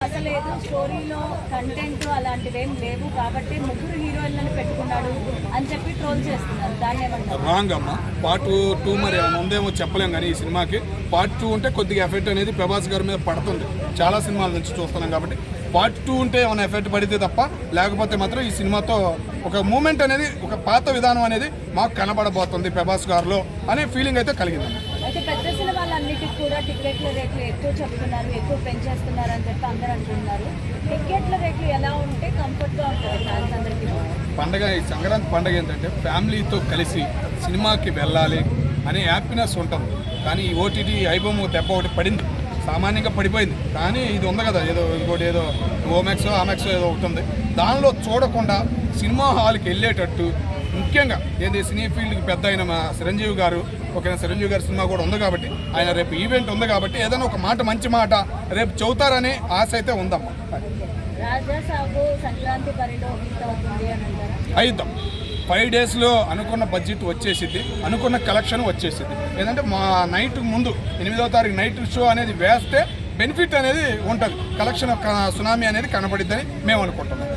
అసలేదు స్టోరీలో కంటెంట్ అలాంటివేం లేవు కాబట్టి ముగ్గురు హీరోయిన్లను పెట్టుకున్నాడు అని చెప్పి ట్రోల్ చేస్తున్నారు. దాన్ని ఏమంటారు? రాంగ్ అమ్మ. పార్ట్ 2 మరి ముందేమో చెప్పలేం, కానీ ఈ సినిమాకి పార్ట్ 2 ఉంటే కొద్దిగా ఎఫెక్ట్ అనేది ప్రభాస్ గారి మీద పడుతుంది. చాలా సినిమాల నుంచి చూస్తున్నాం కాబట్టి పార్ట్ 2 ఉంటే ఏమైనా ఎఫెక్ట్ పడితే తప్ప, లేకపోతే మాత్రం ఈ సినిమాతో ఒక మూమెంట్ అనేది, ఒక పాత విధానం అనేది మాకు కనబడబోతుంది ప్రభాస్ గారిలో అనే ఫీలింగ్ అయితే కలిగింది. అయితే పెద్ద సినిమాలన్నిటికీ కూడా టికెట్ల రేట్లు ఎక్కువ చెప్తున్నారు, ఎక్కువ పెంచేస్తున్నారు అని చెప్పి అందరూ అంటున్నారు. టికెట్ల రేట్లు ఎలా ఉంటే కంఫర్ట్గా ఉంటుంది ఫ్యాన్స్ అందరికీ? పండగ, ఈ సంక్రాంతి పండగ ఏంటంటే ఫ్యామిలీతో కలిసి సినిమాకి వెళ్ళాలి అనే హ్యాపీనెస్ ఉంటుంది. కానీ ఈ ఓటీటీ ఐబొమ్మ దెబ్బ ఒకటి పడింది, సామాన్యంగా పడిపోయింది. కానీ ఇది ఉంది కదా, ఏదో ఇంకోటి ఏదో ఓమెక్సో ఆమెక్సో ఏదో ఒకటి ఉంది, దానిలో చూడకుండా సినిమా హాల్కి వెళ్ళేటట్టు, ముఖ్యంగా ఏది సినీ ఫీల్డ్కి పెద్ద అయిన మా చిరంజీవి గారు, చిరంజీవి గారి సినిమా కూడా ఉంది కాబట్టి, ఆయన రేపు ఈవెంట్ ఉంది కాబట్టి ఏదైనా ఒక మాట, మంచి మాట రేపు చెబుతారనే ఆశ అయితే ఉందమ్మా. రాజా సాబు సంక్రాంతి బరిలో హిట్ అవుతుంది అని అంటారా? అయిద్దాం. 5 డేస్లో అనుకున్న బడ్జెట్ వచ్చేసిద్ది, అనుకున్న కలెక్షన్ వచ్చేసిద్ది. ఏంటంటే మా నైట్ ముందు 8వ తారీఖు నైట్ షో అనేది వేస్తే బెనిఫిట్ అనేది ఉంటుంది, కలెక్షన్ సునామీ అనేది కనబడిద్దని మేము అనుకుంటున్నాం.